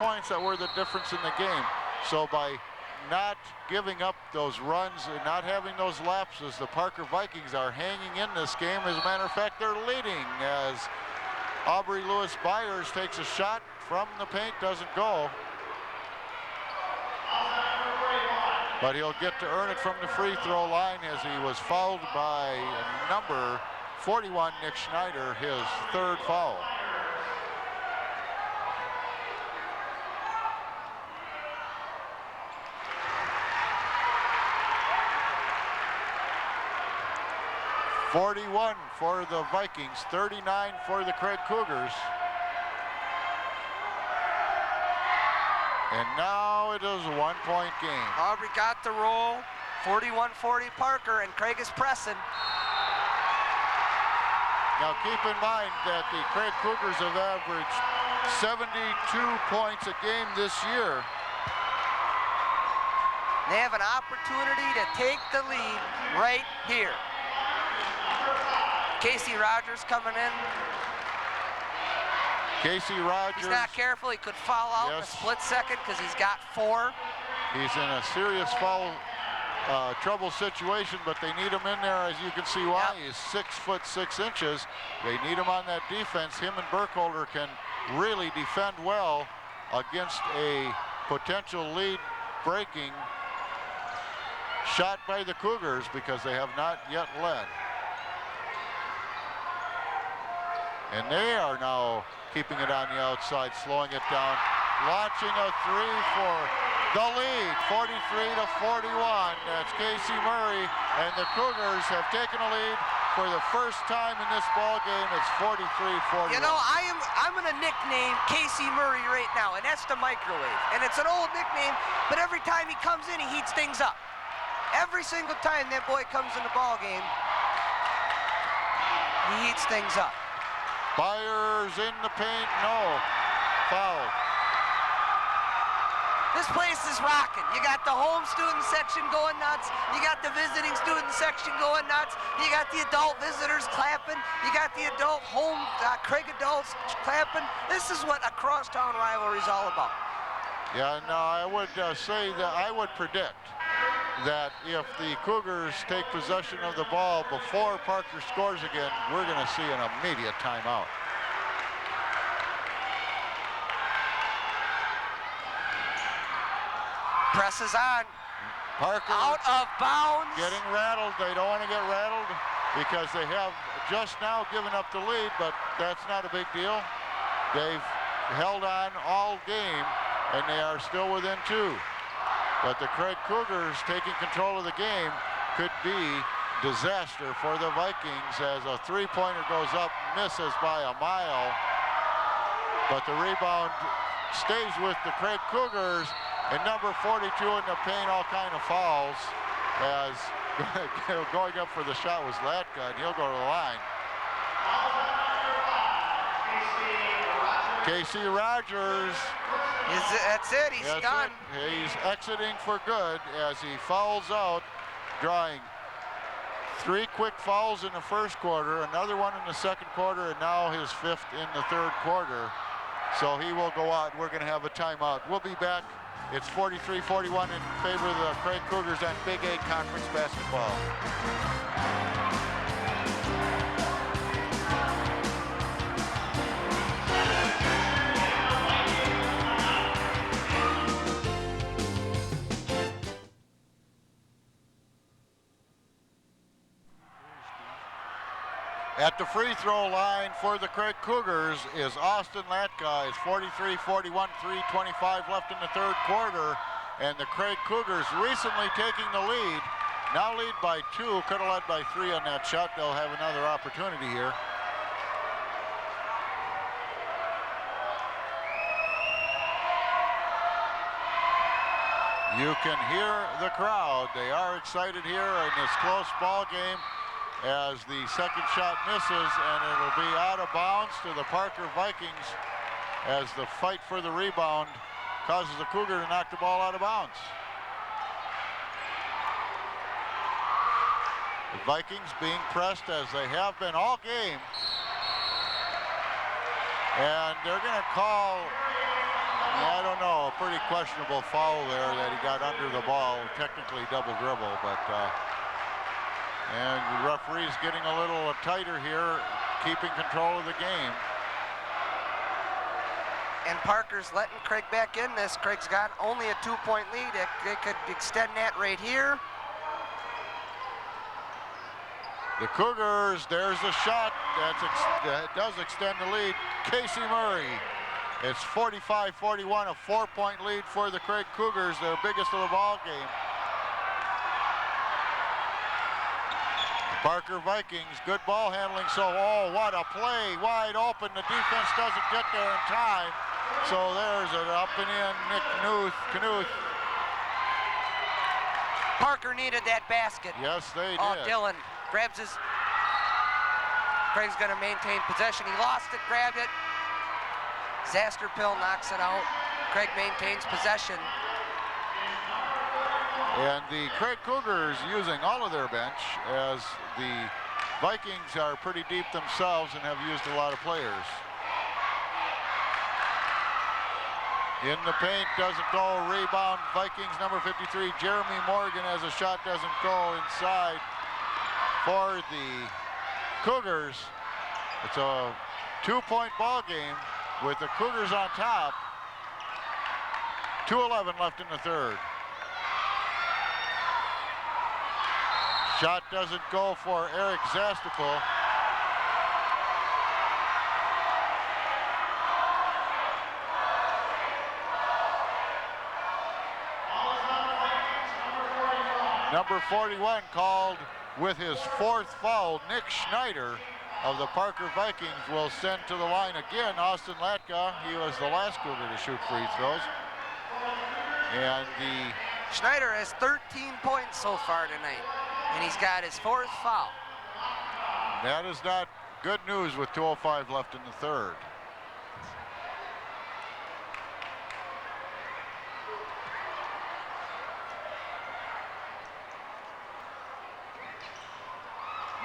points that were the difference in the game. So by not giving up those runs and not having those lapses, the Parker Vikings are hanging in this game. As a matter of fact, they're leading as Aubrey Lewis-Byers takes a shot from the paint, doesn't go. But he'll get to earn it from the free throw line as he was fouled by number 41, Nick Schneider, his third foul. .41 for the Vikings, 39 for the Craig Cougars. And now it is a one-point game. Aubrey got the roll, 41-40 Parker, and Craig is pressing. Now keep in mind that the Craig Cougars have averaged 72 points a game this year. They have an opportunity to take the lead right here. Casey Rogers coming in. Casey Rogers. He's not careful, he could foul out in a split second because he's got 4. He's in a serious foul trouble situation, but they need him in there, as you can see why. Yep. He's 6'6". They need him on that defense. Him and Burkholder can really defend well against a potential lead breaking shot by the Cougars because they have not yet led. And they are now keeping it on the outside, slowing it down, launching a 3 for the lead, 43-41. That's Casey Murray, and the Cougars have taken a lead for the first time in this ball game. It's 43-41. You know, I'm gonna nickname Casey Murray right now, and that's the microwave. And it's an old nickname, but every time he comes in, he heats things up. Every single time that boy comes in the ball game, he heats things up. Byers in the paint, no. Foul. This place is rocking. You got the home student section going nuts. You got the visiting student section going nuts. You got the adult visitors clapping. You got the adult home, Craig adults clapping. This is what a crosstown rivalry is all about. Yeah, no, I would say that I would predict that if the Cougars take possession of the ball before Parker scores again, we're going to see an immediate timeout. Presses on. Parker out of bounds. Getting rattled. They don't want to get rattled because they have just now given up the lead, but that's not a big deal. They've held on all game, and they are still within 2. But the Craig Cougars taking control of the game could be disaster for the Vikings as a 3-pointer goes up, misses by a mile. But the rebound stays with the Craig Cougars, and number 42 in the paint, all kind of fouls as going up for the shot was Latka, and he'll go to the line. Casey Rogers. That's it, he's done. He's exiting for good as he fouls out, drawing 3 quick fouls in the first quarter, another one in the second quarter, and now his 5th in the third quarter. So he will go out. We're going to have a timeout. We'll be back. It's 43-41 in favor of the Craig Cougars on Big 8 Conference basketball. At the free throw line for the Craig Cougars is Austin Latkas. 43-41, 3:25 left in the third quarter. And the Craig Cougars recently taking the lead. Now lead by 2, could have led by 3 on that shot. They'll have another opportunity here. You can hear the crowd. They are excited here in this close ball game as the second shot misses, and it'll be out of bounds to the Parker Vikings as the fight for the rebound causes the Cougar to knock the ball out of bounds. The Vikings being pressed as they have been all game. And they're going to call I don't know, a pretty questionable foul there that he got under the ball, technically double dribble, but and the referee's getting a little tighter here, keeping control of the game. And Parker's letting Craig back in this. Craig's got only a 2-point lead. They could extend that right here. The Cougars, there's a shot that does extend the lead. Casey Murray. It's 45-41, a 4-point lead for the Craig Cougars, their biggest of the ball game. Parker Vikings, good ball handling, so oh, what a play, wide open. The defense doesn't get there in time. So there's an up and in, Nick Knuth. Parker needed that basket. Yes, they did. Oh, Dillon grabs his. Craig's going to maintain possession. He lost it, grabbed it. Zasterpill knocks it out. Craig maintains possession. And the Craig Cougars using all of their bench, as the Vikings are pretty deep themselves and have used a lot of players. In the paint, doesn't go. Rebound, Vikings, number 53, Jeremy Morgan, as a shot doesn't go inside for the Cougars. It's a 2-point ball game with the Cougars on top. 2:11 left in the third. Shot doesn't go for Eric Zastapel. Number 41 called with his 4th foul. Nick Schneider of the Parker Vikings will send to the line again Austin Latkas. He was the last Cougar to shoot free throws. And the Schneider has 13 points so far tonight, and he's got his 4th foul. That is not good news with 2:05 left in the third.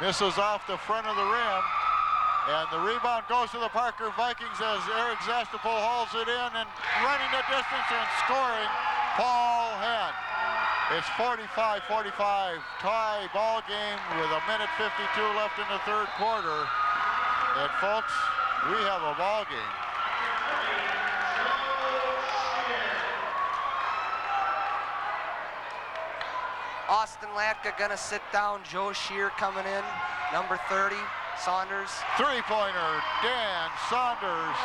Misses off the front of the rim, and the rebound goes to the Parker Vikings as Eric Zastapel hauls it in and running the distance and scoring, Paul Henn. It's 45-45, tie ball game with 1:52 left in the third quarter. And folks, we have a ball game. Austin Latkas gonna sit down. Joe Shear coming in, number 30, Saunders. Three-pointer, Dan Saunders.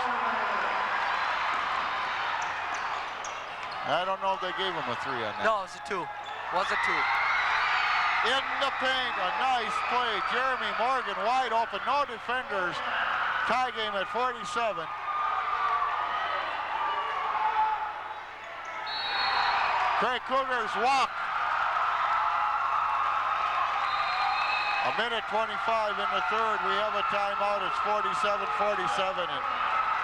I don't know if they gave him a 3 on that. No, it was a 2. Was a 2. In the paint, a nice play. Jeremy Morgan wide open, no defenders. Tie game at 47. Craig Cougars walk. 1:25 in the third. We have a timeout. It's 47-47. And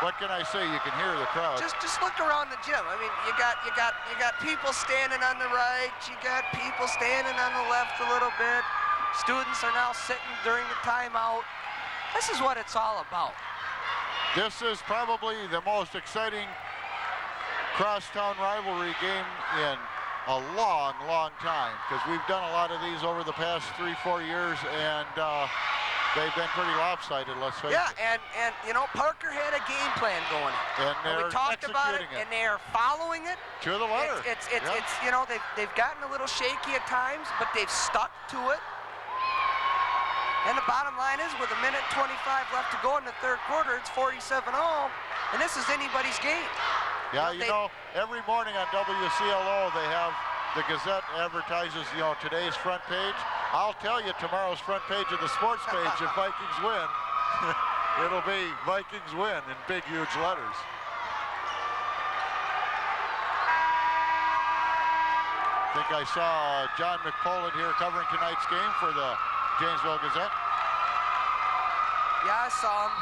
what can I say? You can hear the crowd. Just look around the gym. I mean, you got people standing on the right. You got people standing on the left a little bit. Students are now sitting during the timeout. This is what it's all about. This is probably the most exciting crosstown rivalry game in a long, long time, because we've done a lot of these over the past 3-4 years, and they've been pretty lopsided, let's face it. Yeah, and you know, Parker had a game plan going. And we talked about it, and they are following it. To the letter. It's you know, they've gotten a little shaky at times, but they've stuck to it. And the bottom line is, with 1:25 left to go in the third quarter, it's 47-0, and this is anybody's game. Yeah, you know, every morning on WCLO, they have the Gazette advertises, you know, today's front page. I'll tell you tomorrow's front page of the sports page if Vikings win. It'll be Vikings win in big, huge letters. I think I saw John McPoland here covering tonight's game for the Janesville Gazette. Yeah, I saw him.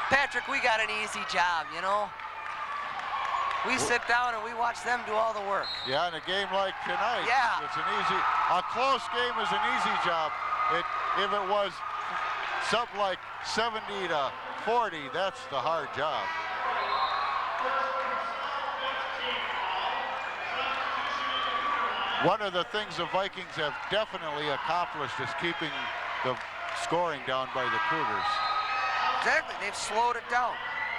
Patrick, we got an easy job, you know. We sit down and we watch them do all the work. Yeah, in a game like tonight, yeah, it's a close game is an easy job. If it was something like 70 to 40, that's the hard job. One of the things the Vikings have definitely accomplished is keeping the scoring down by the Cougars. Exactly, they've slowed it down,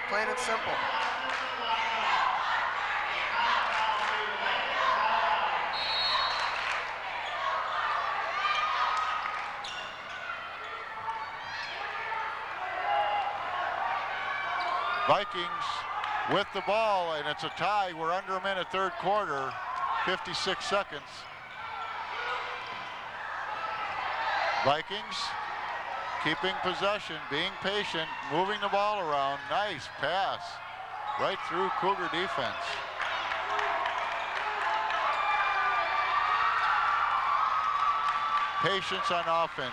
plain and simple. Vikings with the ball, and it's a tie. We're under a minute, third quarter, 56 seconds. Vikings keeping possession, being patient, moving the ball around. Nice pass right through Cougar defense. Patience on offense.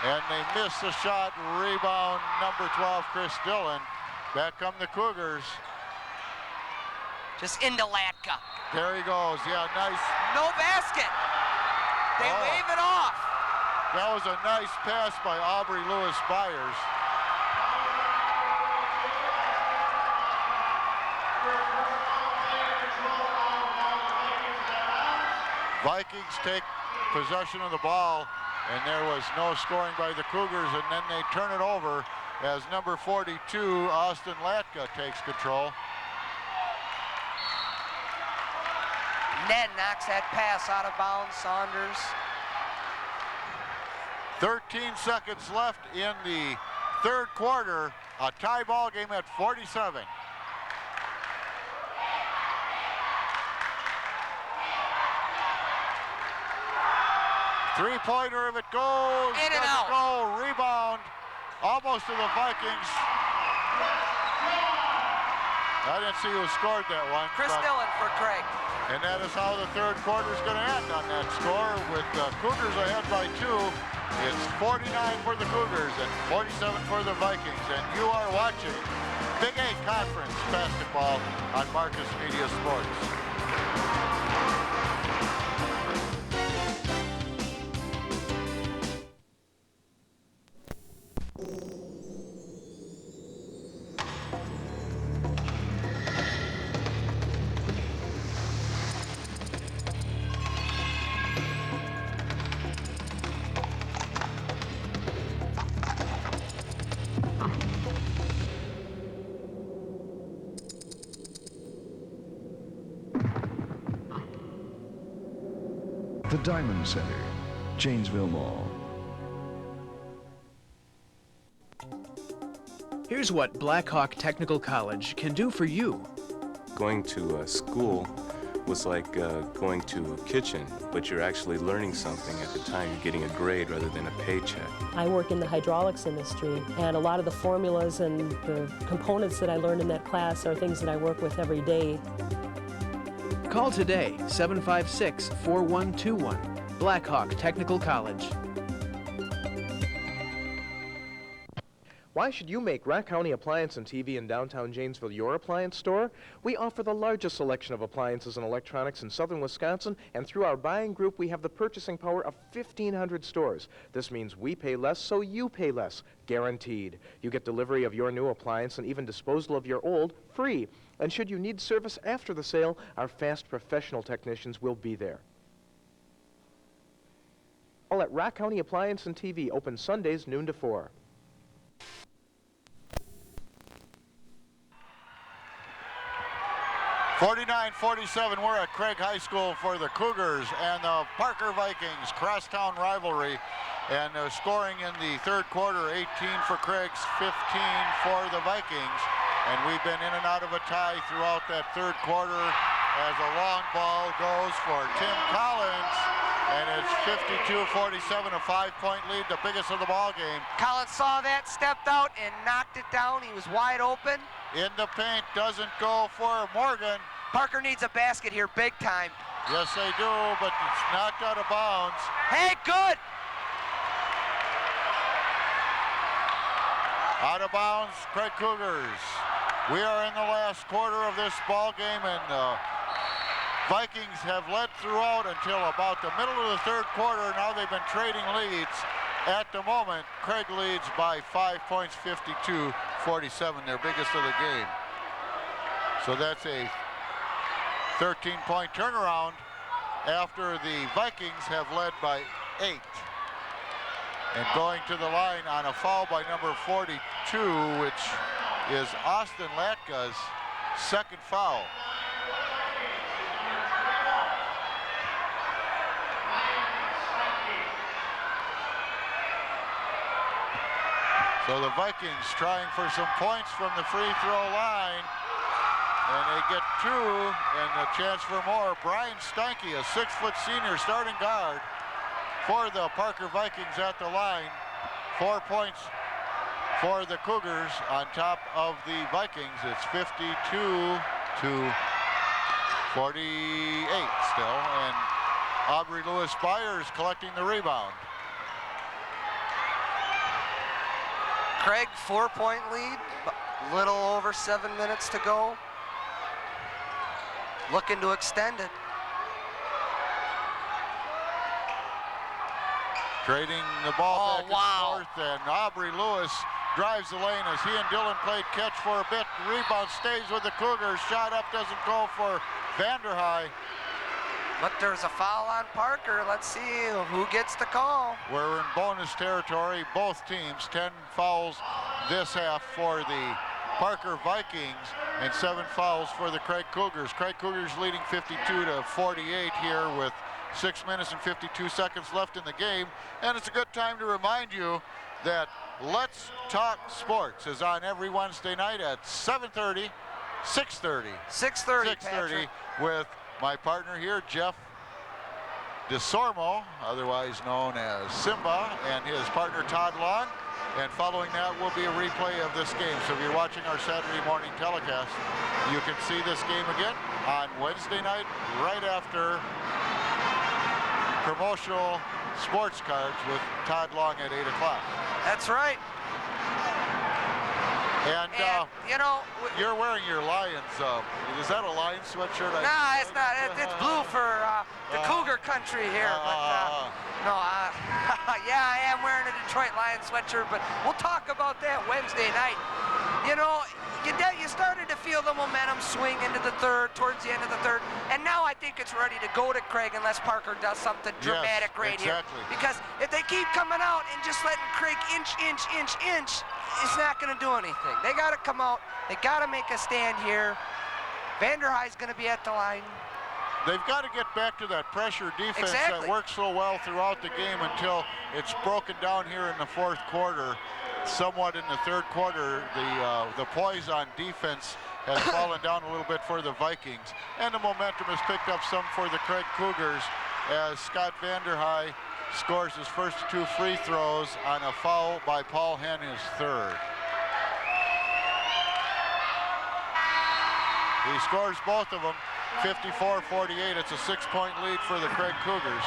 And they miss the shot. Rebound, number 12, Chris Dillon. Back come the Cougars. Just into Latka. There he goes. Yeah, nice. No basket. They wave it off. That was a nice pass by Aubrey Lewis-Byers. Vikings take possession of the ball, and there was no scoring by the Cougars, and then they turn it over as number 42, Austin Latkas, takes control. Ned knocks that pass out of bounds, Saunders. 13 seconds left in the third quarter, a tie ball game at 47. Three-pointer, if it goes, in and out. Go, rebound, almost to the Vikings. I didn't see who scored that one. Chris Dillon for Craig. And that is how the third quarter is going to end on that score, with the Cougars ahead by 2. It's 49 for the Cougars and 47 for the Vikings. And you are watching Big 8 Conference basketball on Marcus Media Sports. The Diamond Center, Janesville Mall. Here's what Blackhawk Technical College can do for you. Going to school was like going to a kitchen, but you're actually learning something at the time. You're getting a grade rather than a paycheck. I work in the hydraulics industry, and a lot of the formulas and the components that I learned in that class are things that I work with every day. Call today, 756-4121, Blackhawk Technical College. Why should you make Rock County Appliance and TV in downtown Janesville your appliance store? We offer the largest selection of appliances and electronics in southern Wisconsin, and through our buying group, we have the purchasing power of 1,500 stores. This means we pay less, so you pay less, guaranteed. You get delivery of your new appliance and even disposal of your old free. And should you need service after the sale, our fast professional technicians will be there. All at Rock County Appliance and TV, open Sundays noon to 4. (49-47), we're at Craig High School for the Cougars and the Parker Vikings crosstown rivalry. And scoring in the third quarter, 18 for Craig's, 15 for the Vikings. And we've been in and out of a tie throughout that third quarter as a long ball goes for Tim Collins. And it's 52-47, a 5-point lead, the biggest of the ball game. Collins saw that, stepped out, and knocked it down. He was wide open. In the paint, doesn't go for Morgan. Parker needs a basket here, big time. Yes, they do, but it's knocked out of bounds. Hey, good! Out of bounds, Craig Cougars. We are in the last quarter of this ball game, and Vikings have led throughout until about the middle of the third quarter. Now they've been trading leads. At the moment, Craig leads by 5 points, 52-47, their biggest of the game. So that's a 13-point turnaround after the Vikings have led by 8. And going to the line on a foul by number 42, which is Austin Latkas' second foul. So the Vikings trying for some points from the free throw line. And they get 2 and a chance for more. Brian Steinke, a 6-foot senior starting guard for the Parker Vikings at the line. 4 points for the Cougars on top of the Vikings. It's 52-48 still. And Aubrey Lewis-Byers collecting the rebound. Craig, 4-point lead, little over 7 minutes to go. Looking to extend it. Trading the ball back and wow. forth, and Aubrey Lewis drives the lane as he and Dillon played catch for a bit. Rebound stays with the Cougars. Shot up doesn't go for Vanderhei. But there's a foul on Parker. Let's see who gets the call. We're in bonus territory. Both teams, 10 fouls this half for the Parker Vikings and 7 fouls for the Craig Cougars. Craig Cougars leading 52-48 here with 6 minutes and 52 seconds left in the game. And it's a good time to remind you that Let's Talk Sports is on every Wednesday night at 7:30, 6:30. 6:30 with my partner here, Jeff DeSormo, otherwise known as Simba, and his partner, Todd Long. And following that will be a replay of this game. So if you're watching our Saturday morning telecast, you can see this game again on Wednesday night, right after promotional sports cards with Todd Long at 8 o'clock. That's right. And you know, you're wearing your Lions. Is that a Lions sweatshirt? Nah, it's not. It's blue for the Cougar country here. Yeah, I am wearing a Detroit Lions sweatshirt, but we'll talk about that Wednesday night. You know, you started to feel the momentum swing into the third, towards the end of the third, and now I think it's ready to go to Craig unless Parker does something dramatic here. Because if they keep coming out and just letting Craig inch, it's not going to do anything. They got to come out. They got to make a stand here. Vanderhei's going to be at the line. They've got to get back to that pressure defense that worked so well throughout the game until it's broken down here in the fourth quarter. Somewhat in the third quarter, the poise on defense has fallen down a little bit for the Vikings, and the momentum has picked up some for the Craig Cougars as Scott Vanderhei scores his first 2 free throws on a foul by Paul Henn, his third. He scores both of them, 54-48. It's a 6-point lead for the Craig Cougars.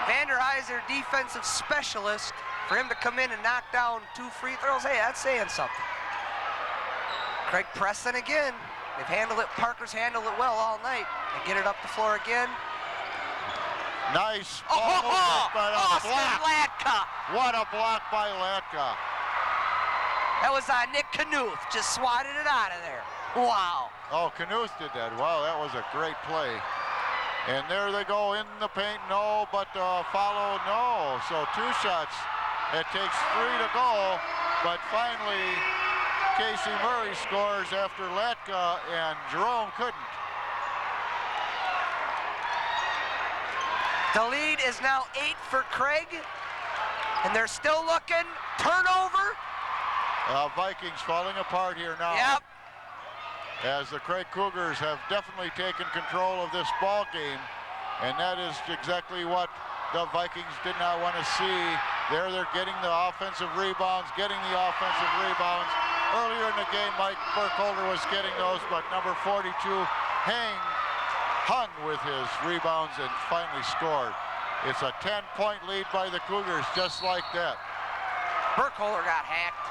Vanderhei is their defensive specialist. For him to come in and knock down 2 free throws, hey, that's saying something. Craig pressing again. They've handled it, Parker's handled it well all night. They get it up the floor again. Nice ball movement by Austin Latkas. What a block by Latka. That was Nick Knuth, just swatted it out of there. Wow. Oh, Knuth did that. Wow, that was a great play. And there they go in the paint, no, but follow, no. So 2 shots. It takes 3 to go, but finally Casey Murray scores after Latka and Jerome couldn't. The lead is now 8 for Craig, and they're still looking. Turnover. Vikings falling apart here now. Yep. As the Craig Cougars have definitely taken control of this ball game, and that is exactly what the Vikings did not want to see. There they're getting the offensive rebounds, Earlier in the game, Mike Burkholder was getting those, but number 42 hung with his rebounds and finally scored. It's a 10-point lead by the Cougars, just like that. Burkholder got hacked.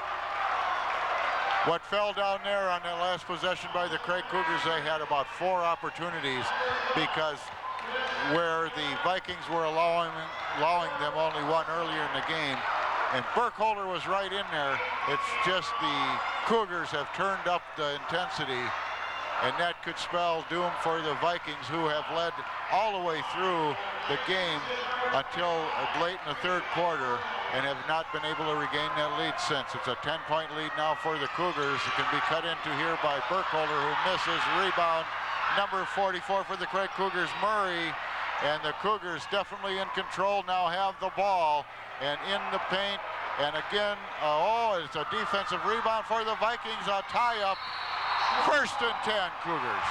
what fell down there on that last possession by the Craig Cougars, they had about 4 opportunities, because where the Vikings were allowing them only 1 earlier in the game, and Burkholder was right in there. It's just the Cougars have turned up the intensity, and that could spell doom for the Vikings, who have led all the way through the game until late in the 3rd quarter and have not been able to regain that lead since. It's a 10-point lead now for the Cougars. It can be cut into here by Burkholder, who misses. Rebound, number 44 for the Craig Cougars, Murray. And the Cougars definitely in control now, have the ball and in the paint. And again, it's a defensive rebound for the Vikings, a tie-up. 1st and 10, Cougars.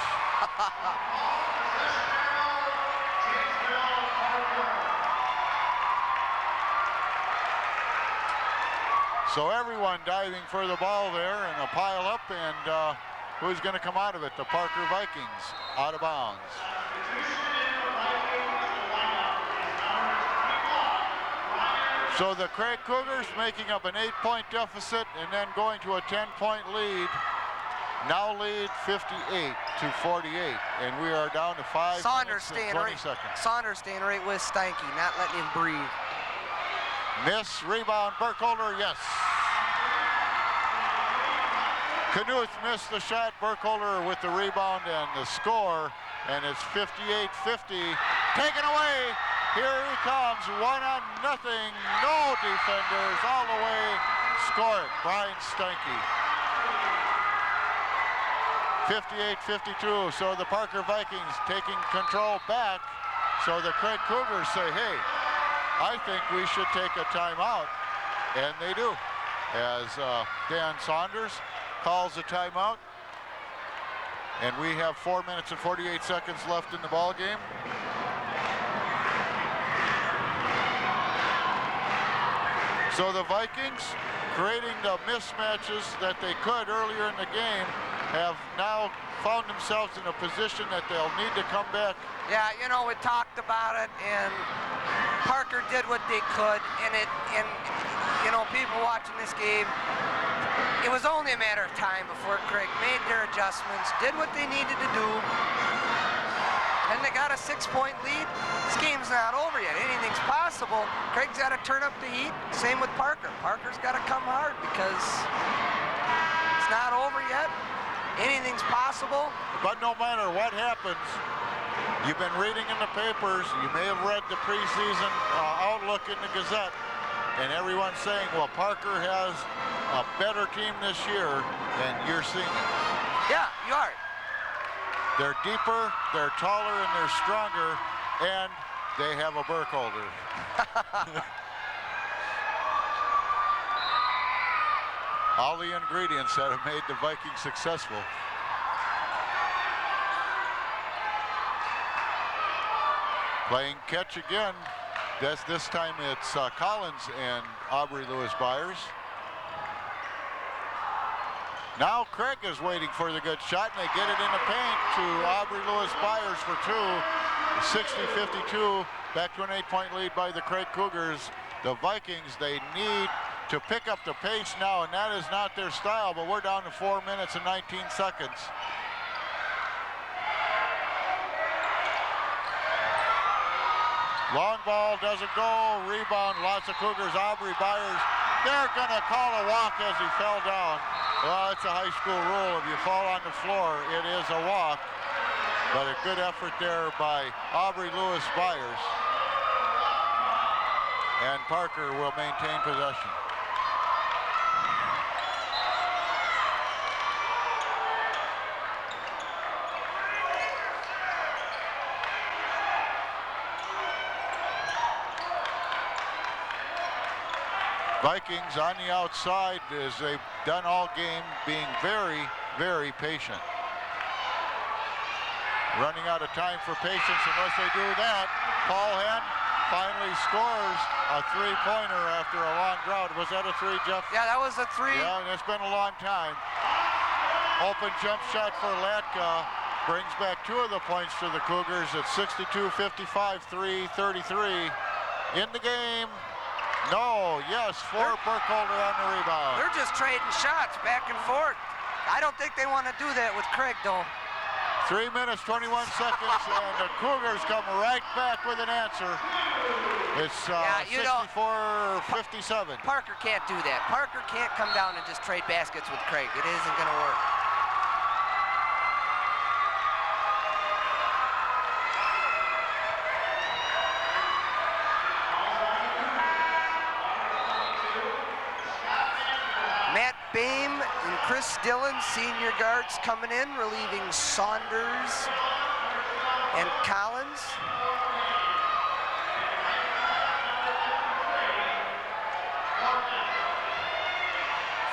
So everyone diving for the ball there in a pile up, and who's going to come out of it? The Parker Vikings, out of bounds. So the Craig Cougars making up an 8-point deficit and then going to a 10-point lead. Now lead 58-48, and we are down to 5 minutes and 20 seconds. Saunders staying right with Steinke, not letting him breathe. Miss, rebound, Burkholder, yes. Knuth missed the shot, Burkholder with the rebound and the score, and it's 58-50. Taken away, here he comes, 1-0, no defenders, all the way, score it, Brian Steinke. 58-52, so the Parker Vikings taking control back. So the Craig Cougars say, hey, I think we should take a timeout, and they do. As Dan Saunders calls a timeout, and we have 4 minutes and 48 seconds left in the ball game. So the Vikings, creating the mismatches that they could earlier in the game, have now found themselves in a position that they'll need to come back. Yeah, you know, we talked about it, and Parker did what they could, and you know, people watching this game, it was only a matter of time before Craig made their adjustments, did what they needed to do, and they got a 6-point lead. This game's not over yet. Anything's possible. Craig's got to turn up the heat. Same with Parker. Parker's got to come hard, because it's not over yet. Anything's possible. But no matter what happens, you've been reading in the papers, you may have read the preseason outlook in the Gazette, and everyone's saying, well, Parker has a better team this year, and you're seeing it. Yeah, you are. They're deeper, they're taller, and they're stronger, and they have a Burkholder. All the ingredients that have made the Vikings successful. Playing catch again. This time it's Collins and Aubrey Lewis-Byers. Now Craig is waiting for the good shot, and they get it in the paint to Aubrey Lewis-Byers for 2. 60-52, back to an 8-point lead by the Craig Cougars. The Vikings, they need to pick up the pace now, and that is not their style, but we're down to 4 minutes and 19 seconds. Long ball doesn't go, rebound, lots of Cougars. Aubrey Byers, they're gonna call a walk as he fell down. Well, it's a high school rule. If you fall on the floor, it is a walk. But a good effort there by Aubrey Lewis-Byers. And Parker will maintain possession. Vikings on the outside, as they've done all game, being very, very patient. Running out of time for patience unless they do that. Paul Henn finally scores a three-pointer after a long drought. Was that a three, Jeff? Yeah, that was a 3. Yeah, and it's been a long time. Open jump shot for Latka. Brings back 2 of the points to the Cougars at 62-55, 3-33. In the game, No, yes, for Burkholder on the rebound. They're just trading shots back and forth. I don't think they want to do that with Craig, though. 3 minutes, 21 seconds, and the Cougars come right back with an answer. It's 64-57. Parker can't do that. Parker can't come down and just trade baskets with Craig. It isn't going to work. Matt Boehm and Chris Dillon, senior guards, coming in, relieving Saunders and Collins.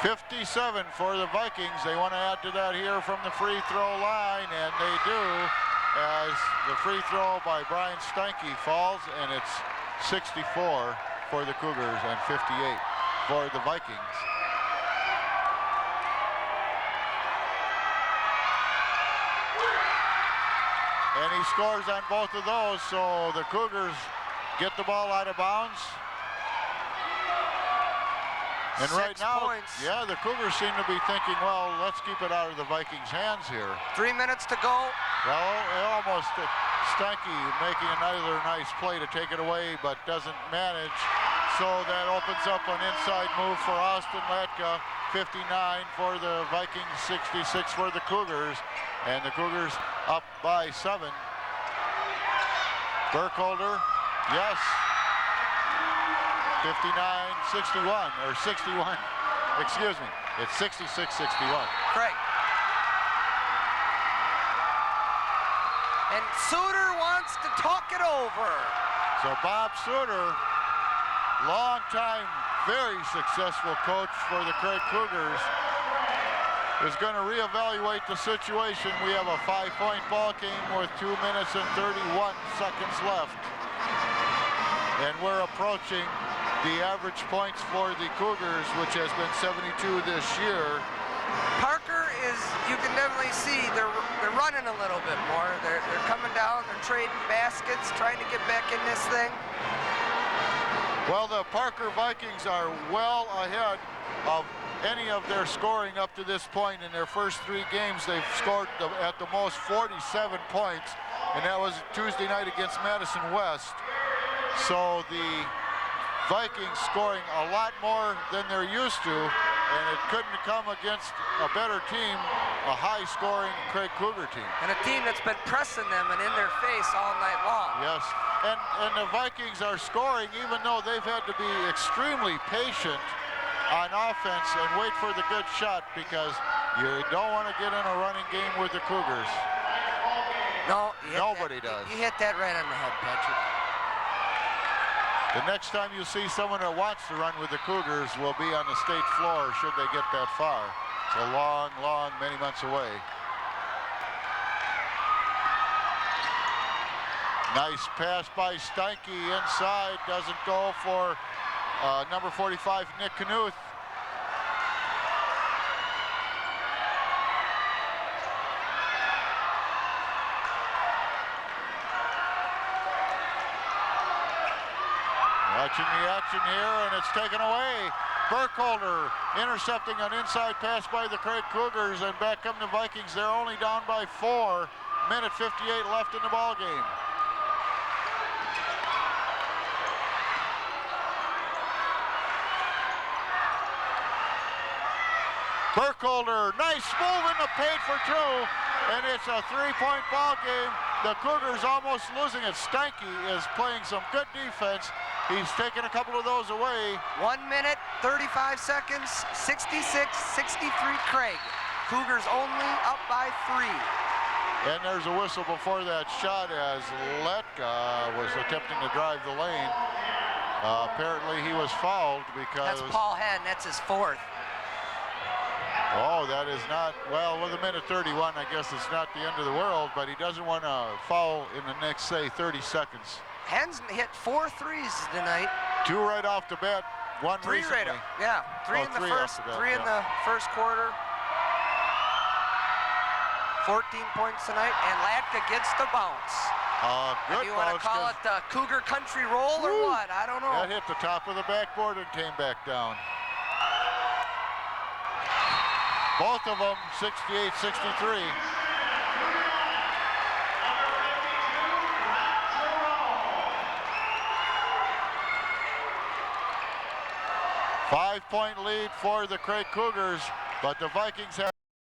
.57 for the Vikings. They want to add to that here from the free throw line, and they do, as the free throw by Brian Steinke falls, and it's 64 for the Cougars and 58 for the Vikings. And he scores on both of those, so the Cougars get the ball out of bounds. And right now, yeah, the Cougars seem to be thinking, well, let's keep it out of the Vikings' hands here. 3 minutes to go. Well, almost Steinke making another nice play to take it away, but doesn't manage. So that opens up an inside move for Austin Latkas. 59 for the Vikings, 66 for the Cougars. And the Cougars up by 7. Burkholder, yes. 59-61, or 61, excuse me. It's 66-61. Craig. And Suter wants to talk it over. So Bob Suter, long-time, very successful coach for the Craig Cougars, is going to reevaluate the situation. We have a 5-point ball game with 2 minutes and 31 seconds left. And we're approaching the average points for the Cougars, which has been 72 this year. Parker is, you can definitely see, they're running a little bit more. They're coming down, they're trading baskets, trying to get back in this thing. Well, the Parker Vikings are well ahead of any of their scoring up to this point. In their first 3 games, they've scored at the most 47 points, and that was Tuesday night against Madison West. So the Vikings scoring a lot more than they're used to, and it couldn't come against a better team, a high-scoring Craig Cougar team. And a team that's been pressing them and in their face all night long. Yes, and the Vikings are scoring even though they've had to be extremely patient on offense and wait for the good shot, because you don't want to get in a running game with the Cougars. No, nobody does. You hit that right on the head, Patrick. The next time you see someone that wants to run with the Cougars will be on the state floor, should they get that far. It's a long, long, many months away. Nice pass by Steinke inside, doesn't go for number 45, Nick Knuth. Watching the action here, and it's taken away. Burkholder intercepting an inside pass by the Craig Cougars, and back come the Vikings. They're only down by 4. Minute 58 left in the ball game. Burkholder, nice move in the paint for 2, and it's a 3-point ball game. The Cougars almost losing it. Steinke is playing some good defense. He's taken a couple of those away. 1 minute, 35 seconds, 66-63 Craig. Cougars only up by 3. And there's a whistle before that shot as Latkas was attempting to drive the lane. Apparently he was fouled because... That's Paul Henn, that's his 4th. Oh, that is not, well, with a minute 31, I guess it's not the end of the world, but he doesn't want to foul in the next, say, 30 seconds. Henn's hit 4 threes tonight. 2 right off the bat, 1 3 recently. right up. Yeah, 3 in the first, 3 in the first quarter. 14 points tonight, and Latkas gets the bounce. Good If you want to bounce, call 'cause it the Cougar country roll or what, I don't know. that hit the top of the backboard and came back down. Both of them 68-63. Five-point lead for the Craig Cougars, but the Vikings have